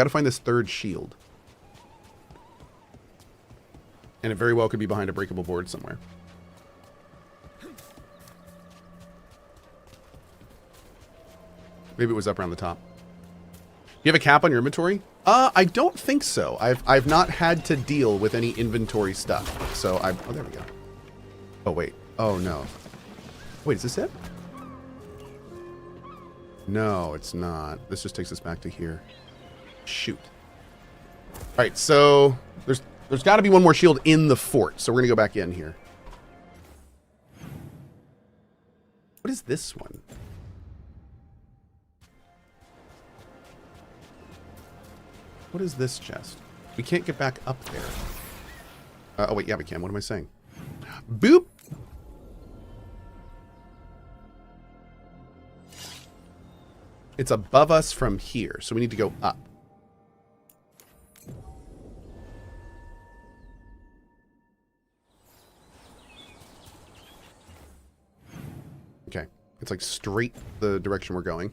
Gotta find this third shield. And it very well could be behind a breakable board somewhere. Maybe it was up around the top. You have a cap on your inventory? I don't think so. I've not had to deal with any inventory stuff. So oh, there we go. Oh, wait. Oh, no. Wait, is this it? No, it's not. This just takes us back to here. Shoot. All right, so there's got to be one more shield in the fort. So we're going to go back in here. What is this one? What is this chest? We can't get back up there. Oh, wait, yeah, we can. What am I saying? Boop! It's above us from here, so we need to go up. Okay. It's like straight the direction we're going.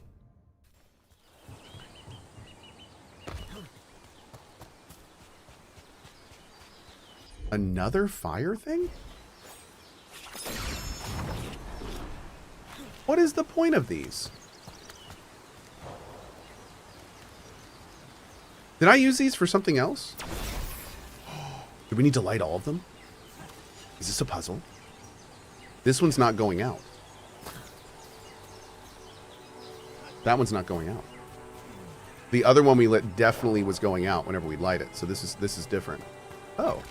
Another fire thing? What is the point of these? Did I use these for something else? Do we need to light all of them? Is this a puzzle? This one's not going out. That one's not going out. The other one we lit definitely was going out whenever we light it. So this is different. Oh.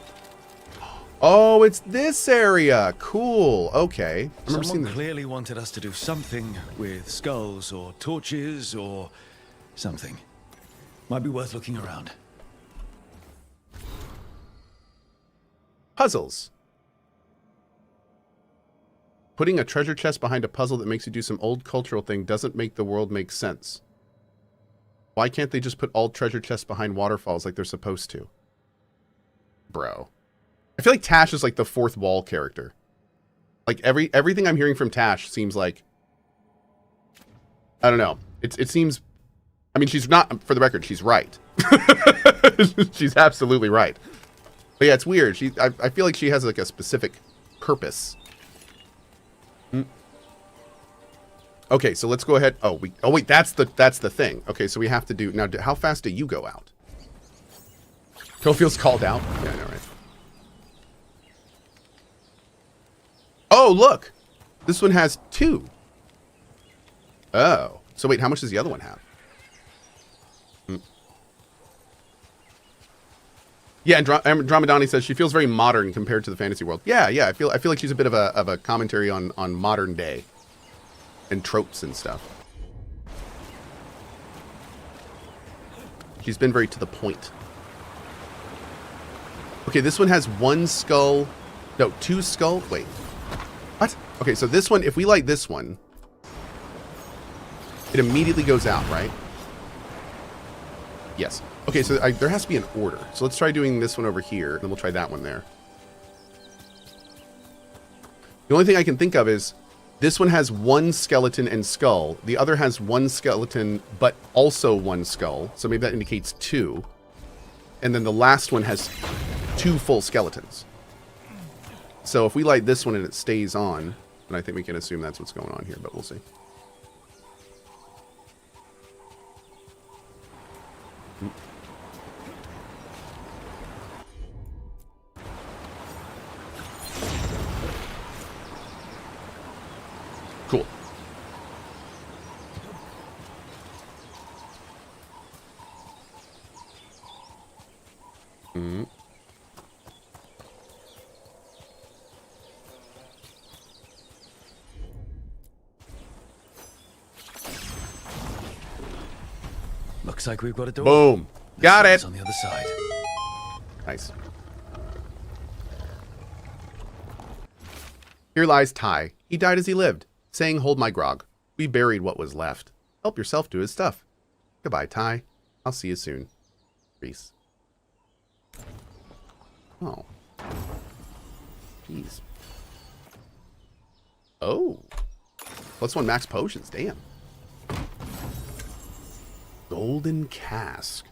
Oh, it's this area. Cool. Okay. I remember Someone clearly wanted us to do something with skulls or torches or something. Might be worth looking around. Puzzles. Putting a treasure chest behind a puzzle that makes you do some old cultural thing doesn't make the world make sense. Why can't they just put all treasure chests behind waterfalls like they're supposed to? Bro. I feel like Tash is like the fourth wall character. Like everything I'm hearing from Tash seems like, I don't know. It seems, I mean, she's not, for the record, she's right. She's absolutely right. But yeah, it's weird. I feel like she has like a specific purpose. Okay, so let's go ahead. Oh wait, that's the thing. Okay, so we have to do now. How fast do you go out? Cohh feels called out. Yeah, I know, right? Oh, look, this one has 2. Oh, so wait, how much does the other one have? Yeah, and Dramadani says she feels very modern compared to the fantasy world. Yeah, I feel like she's a bit of a commentary on modern day and tropes and stuff. She's been very to the point. Okay, this one has 1 skull. No, 2 skull. Wait. What? Okay, so this one, if we light this one, it immediately goes out, right? Yes. Okay, so there has to be an order. So let's try doing this one over here, and then we'll try that one there. The only thing I can think of is this one has 1 skeleton and skull. The other has 1 skeleton, but also 1 skull. So maybe that indicates 2. And then the last one has 2 full skeletons. So if we light this one and it stays on, then I think we can assume that's what's going on here, but we'll see. Cool. Looks like we've got a door. Boom. Got it. On the other side. Nice. Here lies Ty. He died as he lived, saying, "Hold my grog." We buried what was left. Help yourself to his stuff. Goodbye, Ty. I'll see you soon. Reese. Oh. Jeez. Oh. +1 max potions. Damn. Golden cask.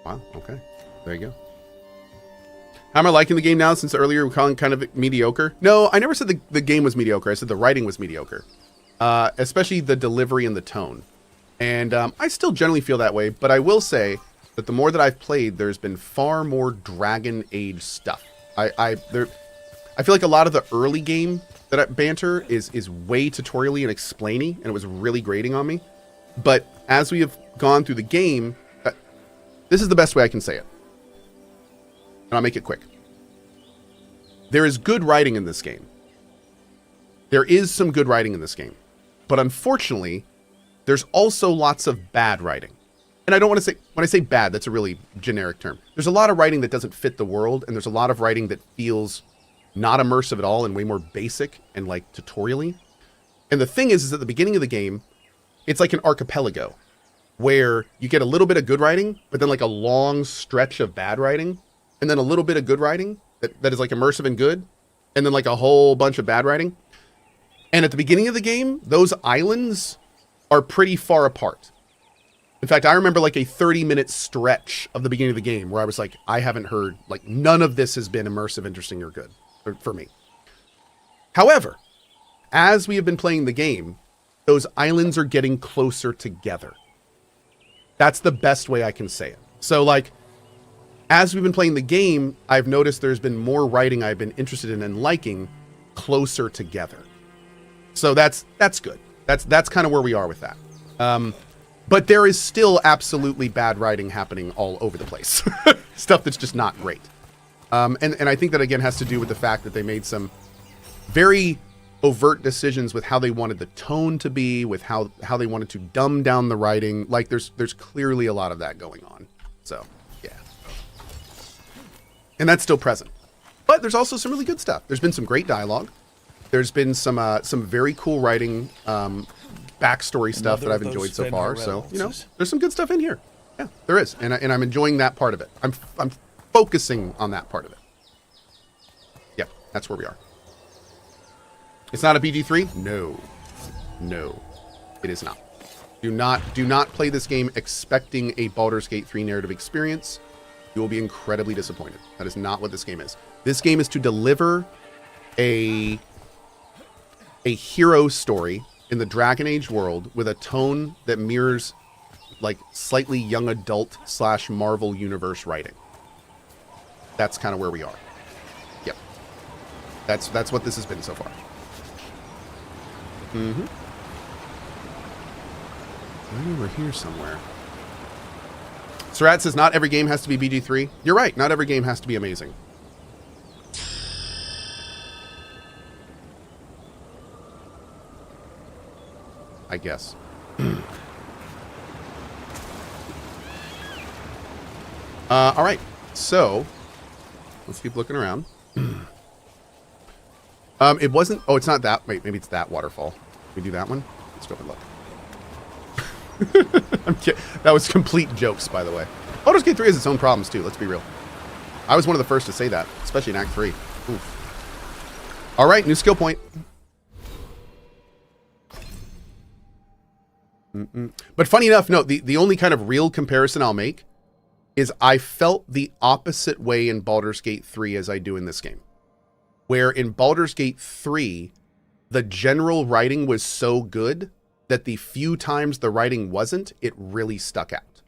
Wow. Okay. There you go. How am I liking the game now since earlier we were calling it kind of mediocre? No, I never said the game was mediocre. I said the writing was mediocre. Especially the delivery and the tone. And I still generally feel that way, but I will say that the more that I've played, there's been far more Dragon Age stuff. I feel like a lot of the early game banter is way tutorially and explainy, and it was really grating on me. But as we have gone through the game, this is the best way I can say it. And I'll make it quick. There is good writing in this game. There is some good writing in this game. But unfortunately, there's also lots of bad writing. And I don't want to say, when I say bad, that's a really generic term. There's a lot of writing that doesn't fit the world, and there's a lot of writing that feels not immersive at all and way more basic and like tutorially. And the thing is at the beginning of the game, it's like an archipelago where you get a little bit of good writing, but then like a long stretch of bad writing, and then a little bit of good writing that is like immersive and good, and then like a whole bunch of bad writing. And at the beginning of the game, those islands are pretty far apart. In fact, I remember like a 30-minute stretch of the beginning of the game where I was like, I haven't heard, like none of this has been immersive, interesting, or good for me. However, as we have been playing the game, those islands are getting closer together. That's the best way I can say it. So like, as we've been playing the game, I've noticed there's been more writing I've been interested in and liking closer together. So that's good. That's kind of where we are with that. But there is still absolutely bad writing happening all over the place. Stuff that's just not great. And I think that again has to do with the fact that they made some very overt decisions with how they wanted the tone to be, with how they wanted to dumb down the writing. Like there's clearly a lot of that going on. So yeah. And that's still present. But there's also some really good stuff. There's been some great dialogue. There's been some very cool writing, backstory stuff that I've enjoyed so far. So, you know, there's some good stuff in here. Yeah, there is. And I'm enjoying that part of it. I'm focusing on that part of it. Yep, that's where we are. It's not a BG3? No, it is not. Do not play this game expecting a Baldur's Gate 3 narrative experience. You will be incredibly disappointed. That is not what this game is. This game is to deliver a hero story in the Dragon Age world with a tone that mirrors like slightly young adult / Marvel universe writing. That's kind of where we are. Yep. That's what this has been so far. Mm-hmm. I knew we're here somewhere. Surat says not every game has to be BG3. You're right. Not every game has to be amazing. I guess. All right. So let's keep looking around. It wasn't. Oh, it's not that. Wait, maybe it's that waterfall. Can we do that one? Let's go and look. I'm kidding. That was complete jokes, by the way. Baldur's Gate 3 has its own problems too. Let's be real. I was one of the first to say that, especially in Act 3. Oof. All right, new skill point. But funny enough, no, the only kind of real comparison I'll make is I felt the opposite way in Baldur's Gate 3 as I do in this game. Where in Baldur's Gate 3, the general writing was so good that the few times the writing wasn't, it really stuck out.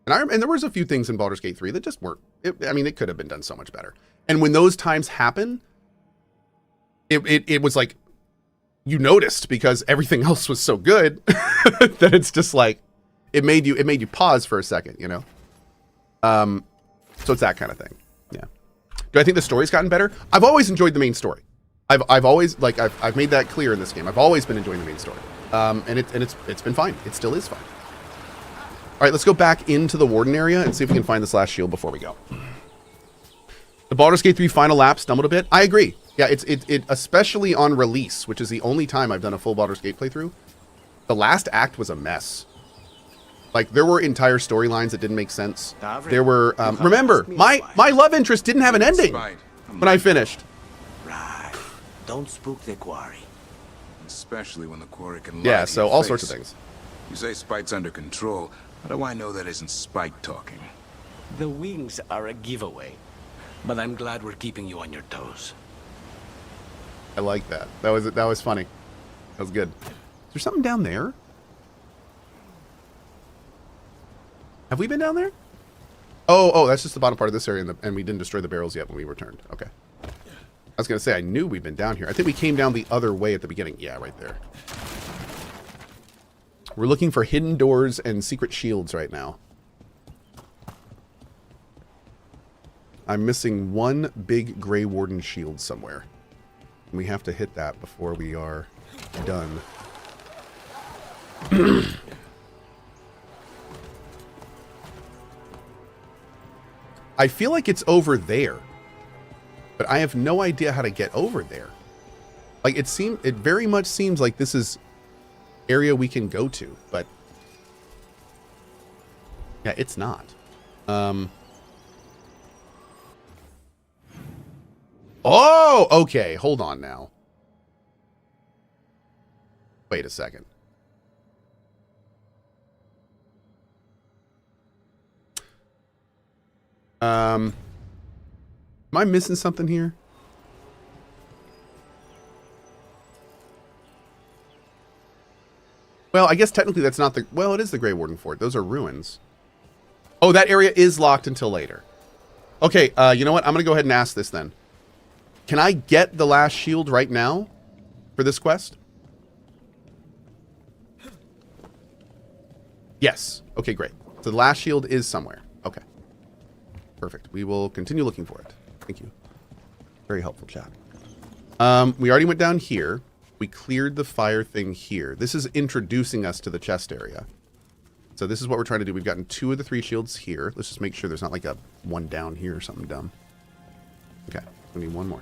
And there was a few things in Baldur's Gate 3 that just weren't. It could have been done so much better. And when those times happen, it was like, you noticed because everything else was so good that it's just like it made you pause for a second, you know. So it's that kind of thing. Yeah. Do I think the story's gotten better? I've always enjoyed the main story. I've always I've made that clear in this game. I've always been enjoying the main story. And it's been fine. It still is fine. All right, let's go back into the warden area and see if we can find this last shield before we go. The Baldur's Gate 3 final lap stumbled a bit. I agree. Yeah, it especially on release, which is the only time I've done a full Baldur's Gate playthrough. The last act was a mess. Like, there were entire storylines that didn't make sense. There were, remember, my love interest didn't have an ending when I finished. Right. Don't spook the quarry. Especially when the quarry can lie Yeah, to so your all face. sorts of things. You say Spite's under control. How do I know that isn't Spite talking? The wings are a giveaway, but I'm glad we're keeping you on your toes. I like that. That was funny. That was good. Is there something down there? Have we been down there? Oh, that's just the bottom part of this area, and we didn't destroy the barrels yet when we returned. Okay. I was going to say, I knew we'd been down here. I think we came down the other way at the beginning. Yeah, right there. We're looking for hidden doors and secret shields right now. I'm missing one big Grey Warden shield somewhere. And we have to hit that before we are done. I feel like it's over there, but I have no idea how to get over there. Like it very much seems like this is area we can go to, but yeah, it's not. Oh, okay. Hold on now. Wait a second. Am I missing something here? Well, I guess technically that's not the... Well, it is the Grey Warden Fort. Those are ruins. Oh, that area is locked until later. Okay, you know what? I'm going to go ahead and ask this then. Can I get the last shield right now for this quest? Yes. Okay, great. So the last shield is somewhere. Okay. Perfect. We will continue looking for it. Thank you. Very helpful, chat. We already went down here. We cleared the fire thing here. This is introducing us to the chest area. So this is what we're trying to do. We've gotten 2 of the 3 shields here. Let's just make sure there's not like a one down here or something dumb. Okay. We need one more.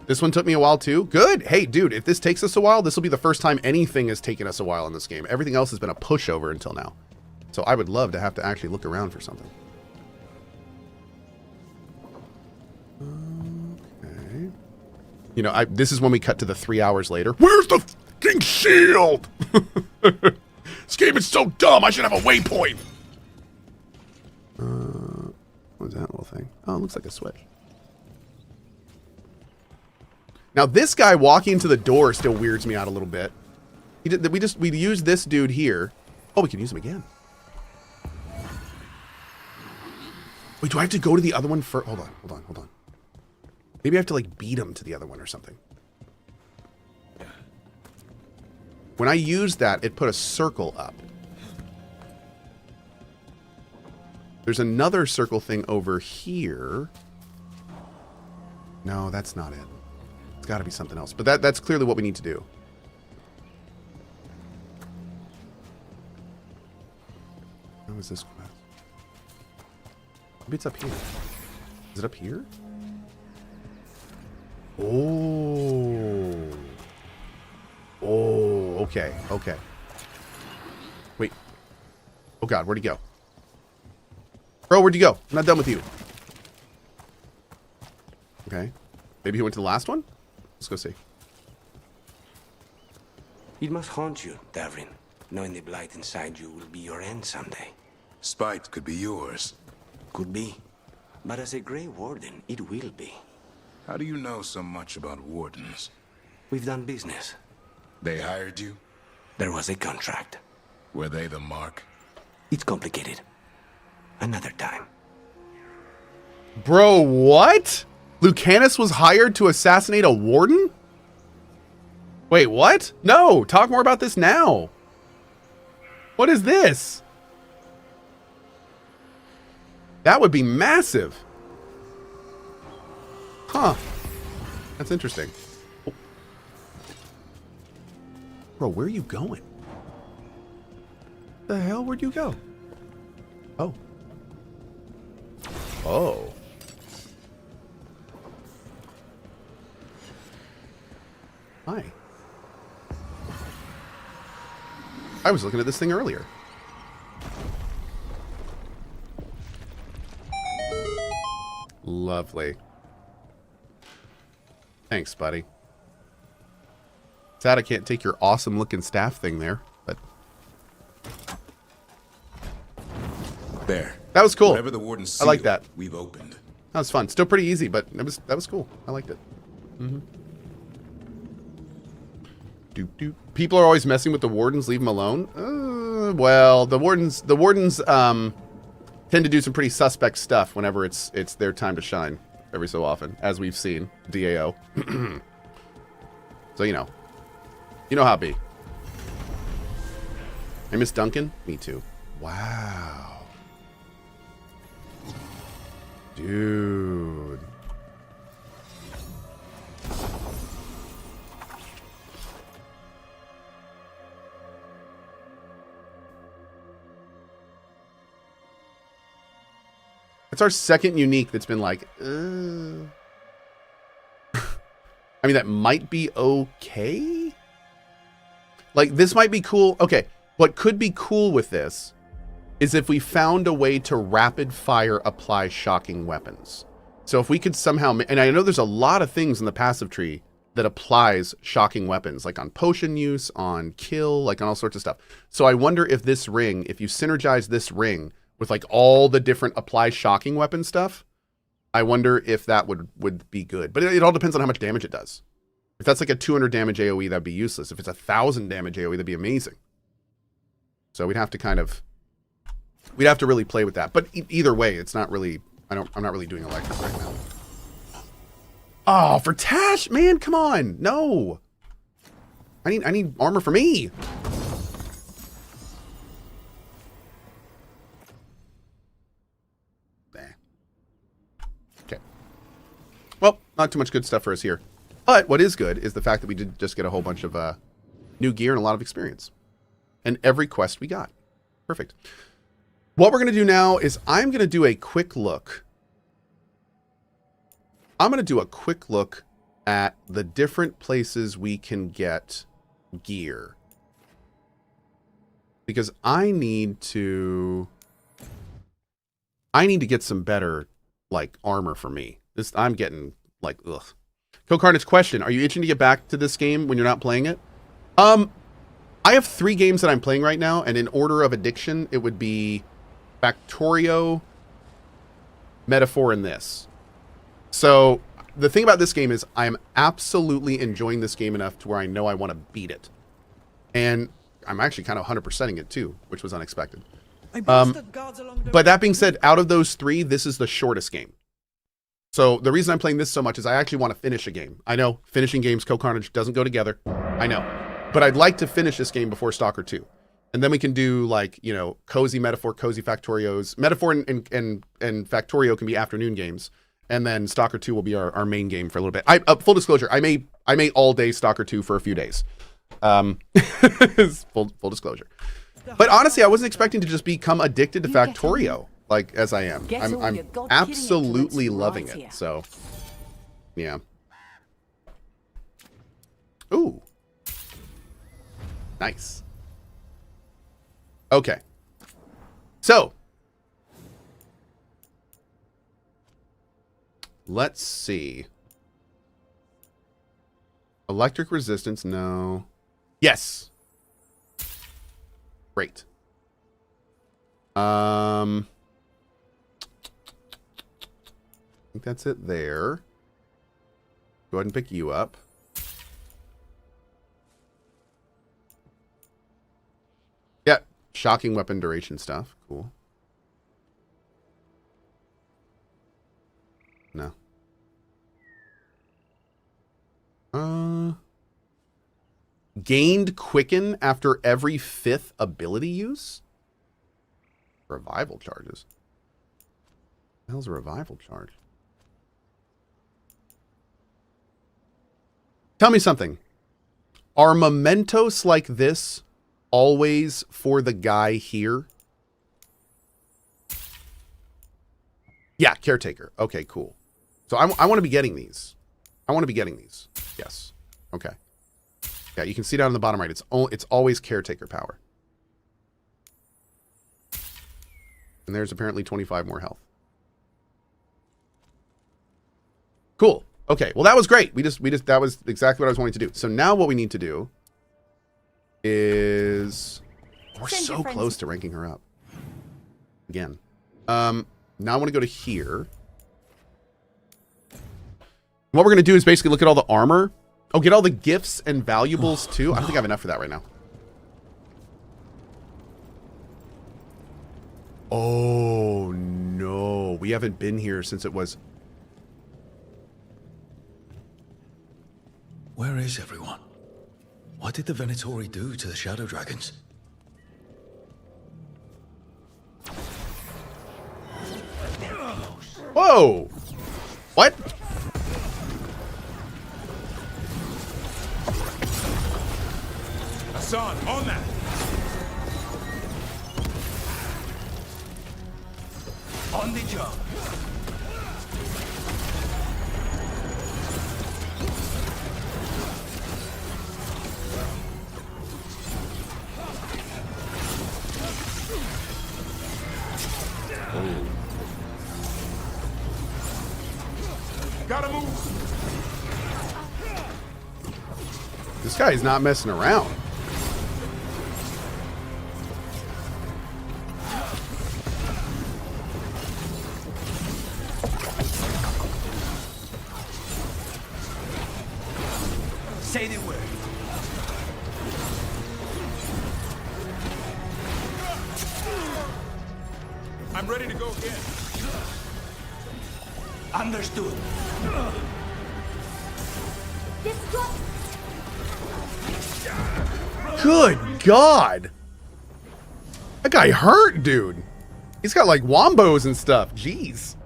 This one took me a while too. Good. Hey, dude, if this takes us a while, this will be the first time anything has taken us a while in this game. Everything else has been a pushover until now. So I would love to have to actually look around for something. Okay. You know, this is when we cut to the 3 hours later. Where's the fucking shield? This game is so dumb. I should have a waypoint. What is that little thing? Oh, it looks like a switch. Now this guy walking to the door still weirds me out a little bit. We used this dude here. Oh, we can use him again. Wait, do I have to go to the other one first? Hold on. Maybe I have to like beat him to the other one or something. When I used that, it put a circle up. There's another circle thing over here. No, that's not it. It's got to be something else. But that's clearly what we need to do. How is this quest? Maybe it's up here. Is it up here? Oh. Oh, okay. Okay. Wait. Oh, God. Where'd he go? Bro, where'd you go? I'm not done with you. Okay. Maybe he went to the last one? Let's go see. It must haunt you, Davrin, knowing the blight inside you will be your end someday. Spite could be yours. Could be. But as a Grey Warden, it will be. How do you know so much about wardens? We've done business. They hired you? There was a contract. Were they the mark? It's complicated. Another time. Bro, what? Lucanus was hired to assassinate a warden? Wait, what? No, talk more about this now. What is this? That would be massive. Huh. That's interesting. Oh. Bro, where are you going? The hell? Where'd you go? Oh. Oh. Hi. I was looking at this thing earlier. Lovely. Thanks, buddy. Sad I can't take your awesome looking staff thing there, but... There. That was cool. Whatever the warden's seal, I like that. we've opened. That was fun. Still pretty easy, but that was cool. I liked it. Doop doop. People are always messing with the wardens. Leave them alone. Well, the wardens tend to do some pretty suspect stuff whenever it's their time to shine. Every so often, as we've seen, DAO. So you know how it be. I miss Duncan. Me too. Wow, dude. It's our second unique that's been like, I mean, that might be okay. Like, this might be cool. Okay, what could be cool with this is if we found a way to rapid fire apply shocking weapons. So if we could somehow, and I know there's a lot of things in the passive tree that applies shocking weapons, like on potion use, on kill, like on all sorts of stuff. So I wonder if this ring, if you synergize this ring with like all the different apply shocking weapon stuff, I wonder if that would be good. But it all depends on how much damage it does. If that's like a 200 damage AoE, that'd be useless. If it's 1,000 damage AoE, that'd be amazing. So we'd have to really play with that. But either way, it's not really, I'm not really doing electric right now. Oh, for Tash, man, come on. No. I need armor for me. Well, not too much good stuff for us here. But what is good is the fact that we did just get a whole bunch of new gear and a lot of experience. And every quest we got. Perfect. What we're going to do now is I'm going to do a quick look. I'm going to do a quick look at the different places we can get gear. Because I need to get some better, like, armor for me. I'm getting like, ugh. CohhCarnage question: are you itching to get back to this game when you're not playing it? I have 3 games that I'm playing right now, and in order of addiction, it would be Factorio, Metaphor, and this. So the thing about this game is I am absolutely enjoying this game enough to where I know I want to beat it, and I'm actually kind of 100%ing it too, which was unexpected. But that being said, out of those 3, this is the shortest game. So the reason I'm playing this so much is I actually want to finish a game. I know finishing games, CohhCarnage doesn't go together. I know. But I'd like to finish this game before Stalker 2. And then we can do, like, you know, cozy Metaphor, cozy Factorios. Metaphor and Factorio can be afternoon games. And then Stalker 2 will be our main game for a little bit. Full disclosure, I may all day Stalker 2 for a few days. Full disclosure. But honestly, I wasn't expecting to just become addicted to Factorio. Like, as I am. I'm absolutely loving it. So, yeah. Ooh. Nice. Okay. So, let's see. Electric resistance, no. Yes. Great. I think that's it there. Go ahead and pick you up. Yeah, shocking weapon duration stuff. Cool. No. Gained quicken after every 5th ability use? Revival charges. What the hell's a revival charge? Tell me something. Are mementos like this always for the guy here? Yeah, caretaker. Okay, cool. So I want to be getting these. I want to be getting these. Yes. Okay. Yeah, you can see down in the bottom right. It's always caretaker power. And there's apparently 25 more health. Cool. Okay. Well, that was great. That was exactly what I was wanting to do. So now what we need to do is we're so close to ranking her up. Again. Now I want to go to here. What we're going to do is basically look at all the armor. Oh, get all the gifts and valuables too. I don't think I have enough for that right now. Oh, no. We haven't been here since it was... Where is everyone? What did the Venatori do to the Shadow Dragons? Whoa! What? Hassan, on that! On the job. Gotta move! This guy is not messing around. Say the word. I'm ready to go again. Understood. Good God. That guy hurt, dude. He's got like wombos and stuff. Jeez.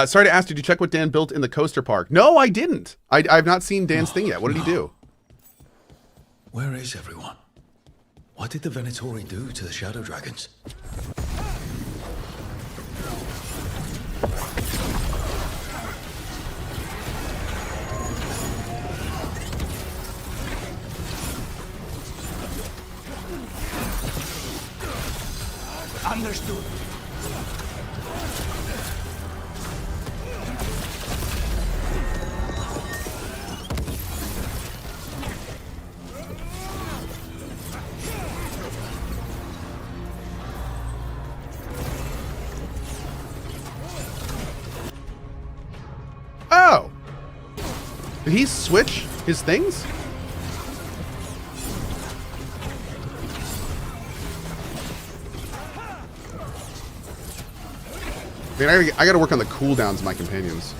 Sorry to ask, did you check what Dan built in the coaster park? No, I didn't. I've not seen Dan's thing yet. What did he do? Where is everyone? What did the Venatori do to the Shadow Dragons? Understood. Oh. Did he switch his things? Man, I gotta work on the cooldowns of my companions.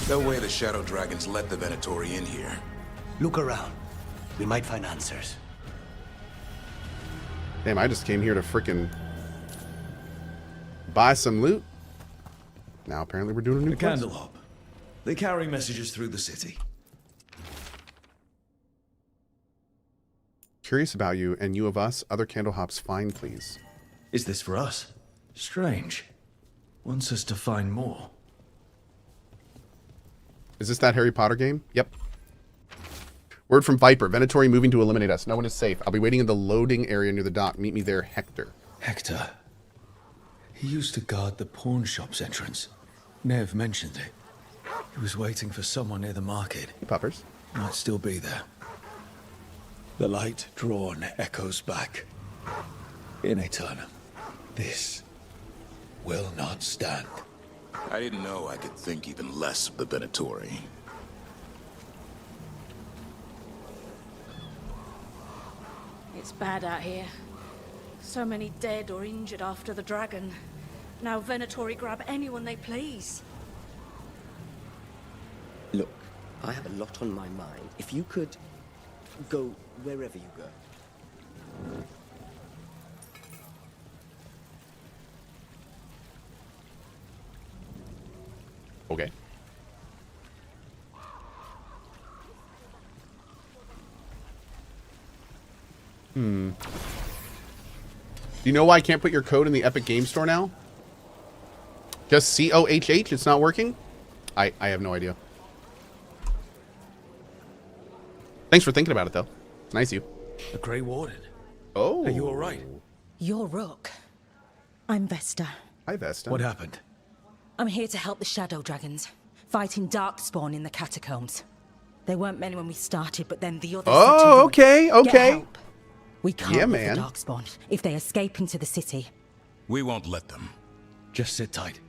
No way the Shadow Dragons let the Venatori in here. Look around. We might find answers. Damn, I just came here to frickin' buy some loot. Now apparently we're doing a new The quest. Candle Hop. They carry messages through the city. Curious about you, and you of us, other candle hops find, please. Is this for us? Strange. Wants us to find more. Is this that Harry Potter game? Yep. Word from Viper. Venatori moving to eliminate us. No one is safe. I'll be waiting in the loading area near the dock. Meet me there, Hector. Hector. He used to guard the pawn shop's entrance. Nev mentioned it. He was waiting for someone near the market. Hey, puppers. Might still be there. The light drawn echoes back. In Eternum, this will not stand. I didn't know I could think even less of the Venatori. It's bad out here. So many dead or injured after the dragon. Now Venatori grab anyone they please. Look, I have a lot on my mind. If you could go wherever you go. Okay. Do you know why I can't put your code in the Epic Game Store now? Just COHH? It's not working? I have no idea. Thanks for thinking about it, though. It's nice of you. The Grey Warden. Oh. Are you all right? You're Rook. I'm Vesta. Hi, Vesta. What happened? I'm here to help the Shadow Dragons, fighting Darkspawn in the catacombs. There weren't many when we started, but then the others... Oh, okay, Get okay. help. We can't Yeah, leave man. the Darkspawn if they escape into the city. We won't let them. Just sit tight.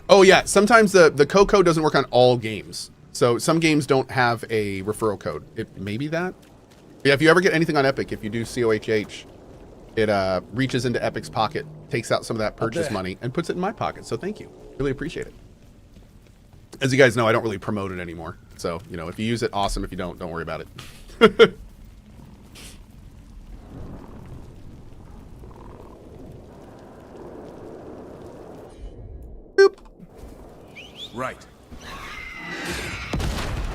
Oh, yeah. Sometimes the Cohh doesn't work on all games. So some games don't have a referral code. It may be that. Yeah, if you ever get anything on Epic, if you do COHH, it reaches into Epic's pocket, takes out some of that purchase money, and puts it in my pocket. So thank you. Really appreciate it. As you guys know, I don't really promote it anymore. So, you know, if you use it, awesome. If you don't worry about it. Boop. Right.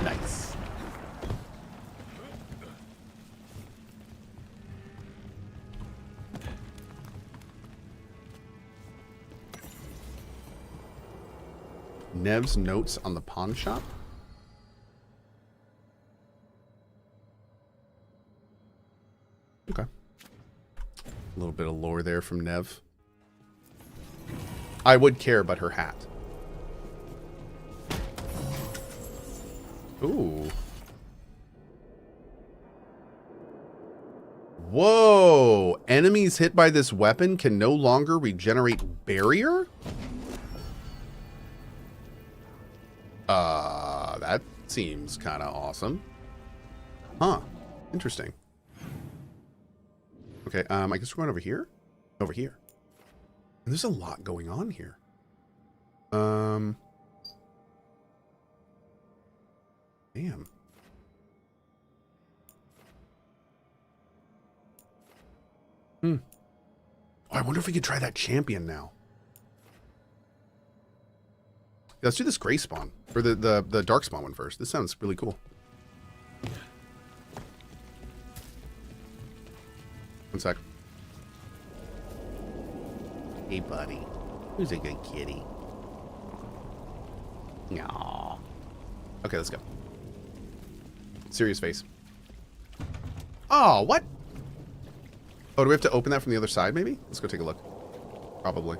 Nice. Nev's notes on the pawn shop. Okay. A little bit of lore there from Nev. I would care about her hat. Ooh. Whoa! Enemies hit by this weapon can no longer regenerate barrier? That seems kind of awesome. Huh. Interesting. Okay, I guess we're going over here? Over here. And there's a lot going on here. Damn. Oh, I wonder if we could try that champion now. Yeah, let's do this gray spawn. Or the dark spawn one first. This sounds really cool. One sec. Hey, buddy. Who's a good kitty? Aww. Okay, let's go. Serious face. Oh, what? Oh, do we have to open that from the other side, maybe? Let's go take a look. Probably.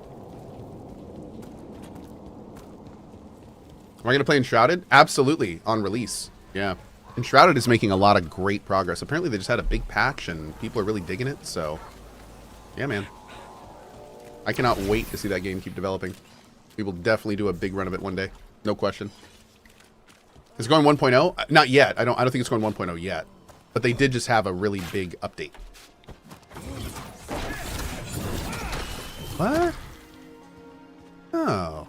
Am I going to play Enshrouded? Absolutely, on release. Yeah. Enshrouded is making a lot of great progress. Apparently, they just had a big patch, and people are really digging it, so... Yeah, man. I cannot wait to see that game keep developing. We will definitely do a big run of it one day. No question. Is it going 1.0? Not yet. I don't think it's going 1.0 yet. But they did just have a really big update. What? Oh.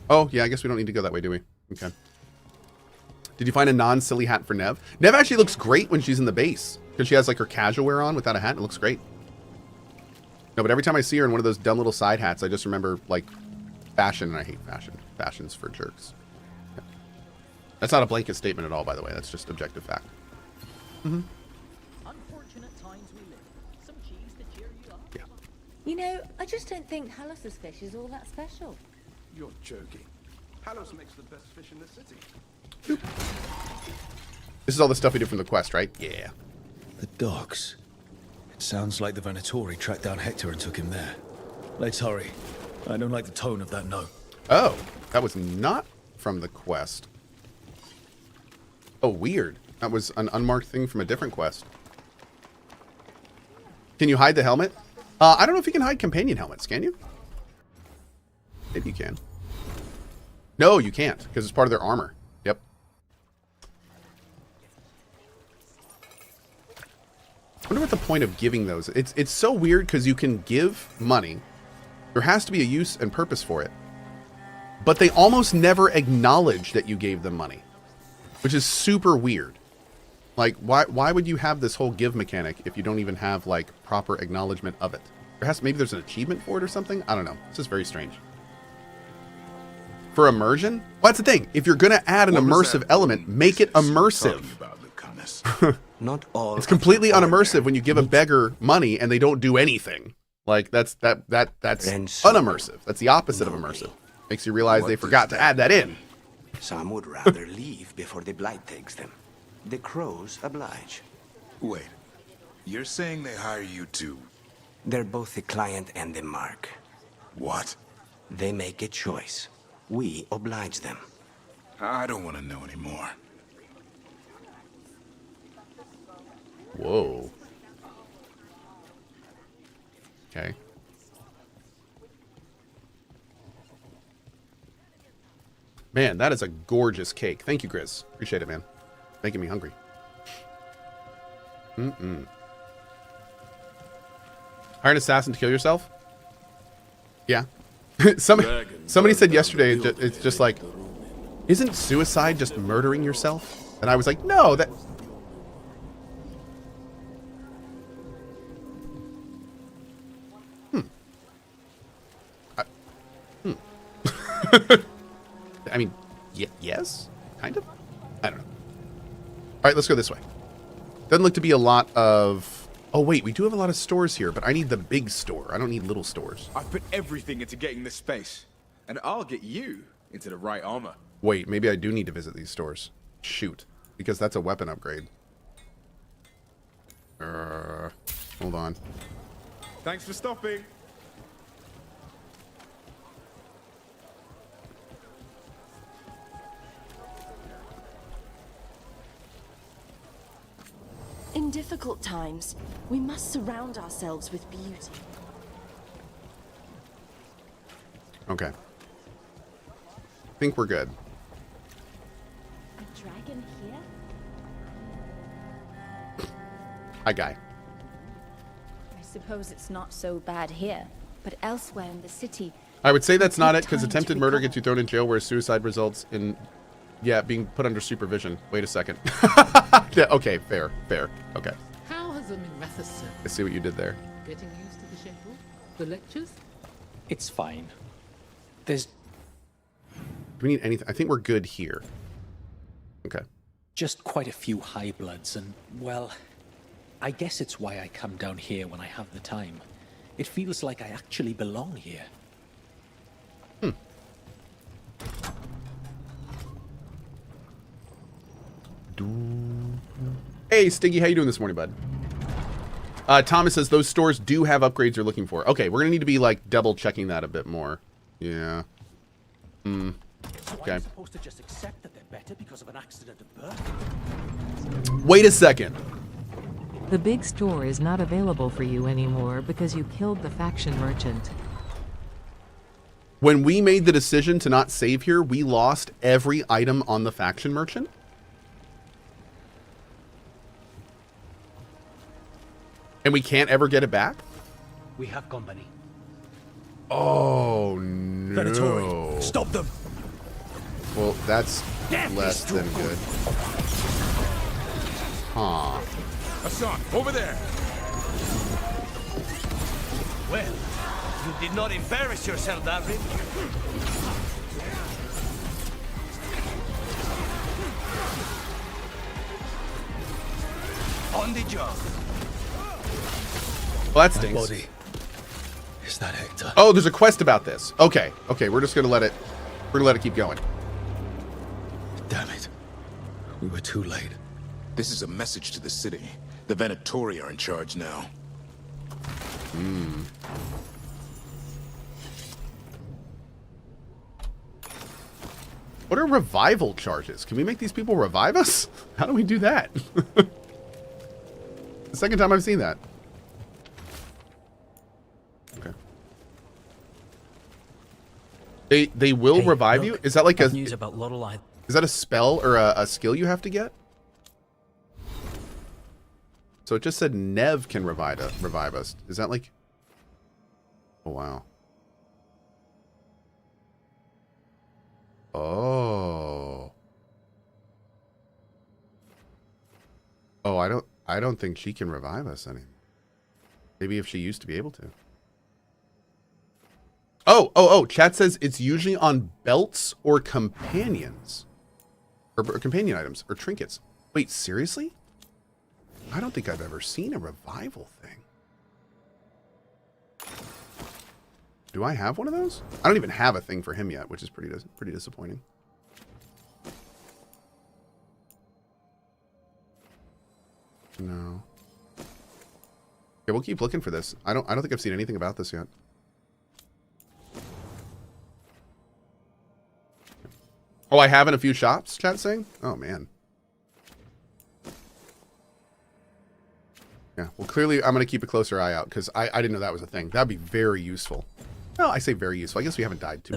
Oh, yeah, I guess we don't need to go that way, do we? Okay. Did you find a non-silly hat for Nev? Nev actually looks great when she's in the base. Because she has, like, her casual wear on without a hat. It looks great. No, but every time I see her in one of those dumb little side hats, I just remember, like, fashion, and I hate fashion. Fashion's for jerks. Yeah. That's not a blanket statement at all, by the way. That's just objective fact. Mm-hmm. Unfortunate times we live. Some cheese to cheer you up. Yeah. You know, I just don't think Halos' fish is all that special. You're joking. Halos makes the best fish in the city. This is all the stuff we did from the quest, right? Yeah. The docks. It sounds like the Venatori tracked down Hector and took him there. Let's hurry. I don't like the tone of that note. Oh, that was not from the quest. Oh, weird. That was an unmarked thing from a different quest. Can you hide the helmet? I don't know if you can hide companion helmets, can you? Maybe you can. No, you can't, because it's part of their armor. Yep. I wonder what the point of giving those. It's so weird because you can give money. There has to be a use and purpose for it. But they almost never acknowledge that you gave them money, which is super weird. Like, why would you have this whole give mechanic if you don't even have, like, proper acknowledgement of it? Maybe there's an achievement for it or something? I don't know. It's just very strange. For immersion? Well, that's the thing. If you're going to add an immersive element, make it immersive. About, Lucanus? Not all. It's completely of the unimmersive when you give a beggar money and they don't do anything. Like that's unimmersive. That's the opposite of immersive. Makes you realize they forgot to add that in. Some would rather leave before the blight takes them. The crows oblige. Wait, you're saying they hire you to... They're both the client and the mark. What? They make a choice. We oblige them. I don't want to know anymore. Whoa. Okay. Man, that is a gorgeous cake. Thank you, Grizz. Appreciate it, man. Making me hungry. Hire an assassin to kill yourself? Yeah. Somebody said yesterday, it's just like, isn't suicide just murdering yourself? And I was like, no, that... I mean, yes, kind of. I don't know. All right, let's go this way. Doesn't look to be a lot of... Oh, wait, we do have a lot of stores here, but I need the big store. I don't need little stores. I've put everything into getting this space, and I'll get you into the right armor. Wait, maybe I do need to visit these stores. Shoot, because that's a weapon upgrade. Hold on. Thanks for stopping. In difficult times, we must surround ourselves with beauty. Okay. I think we're good. A dragon here? Hi, guy. I suppose it's not so bad here, but elsewhere in the city... I would say that's not it, because attempted murder gets you thrown in jail, whereas suicide results in... Yeah, being put under supervision. Wait a second. Yeah, okay, fair. Okay. How has the new method served? I see what you did there. Getting used to the schedule? The lectures? It's fine. There's... Do we need anything? I think we're good here. Okay. just quite a few high bloods, and, well, I guess it's why I come down here when I have the time. It feels like I actually belong here. Hey, Stiggy, how you doing this morning, bud? Thomas says those stores do have upgrades you're looking for. Okay, we're gonna need to be like double checking that a bit more. Yeah. So okay. I'm supposed to just accept that they're better because of an accident at birth? Wait a second. The big store is not available for you anymore because you killed the faction merchant. When we made the decision to not save here, we lost every item on the faction merchant? And we can't ever get it back? We have company. Oh, no. Venatori, stop them! Well, that's less than good. Huh. Hassan, over there! Well, you did not embarrass yourself, Davrin. On the job. Well, that stinks. Body. Is that Hector? Oh, there's a quest about this. Okay, we're just gonna let it. We're gonna let it keep going. Damn it. We were too late. This is a message to the city. The Venatori are in charge now. What are revival charges? Can we make these people revive us? How do we do that? The second time I've seen that. Okay. They will revive you? Is that like news about Lorelei. Is that a spell or a skill you have to get? So it just said Nev can revive us. Is that like... Oh, wow. Oh. Oh, I don't think she can revive us anymore. Maybe if she used to be able to. Oh, chat says it's usually on belts or companions. Or companion items or trinkets. Wait, seriously? I don't think I've ever seen a revival thing. Do I have one of those? I don't even have a thing for him yet, which is pretty disappointing. No. Okay, we'll keep looking for this. I don't think I've seen anything about this yet. Oh, I have in a few shops, chat's saying? Oh, man. Yeah, well, clearly I'm going to keep a closer eye out because I didn't know that was a thing. That'd be very useful. Well, I say very useful. I guess we haven't died too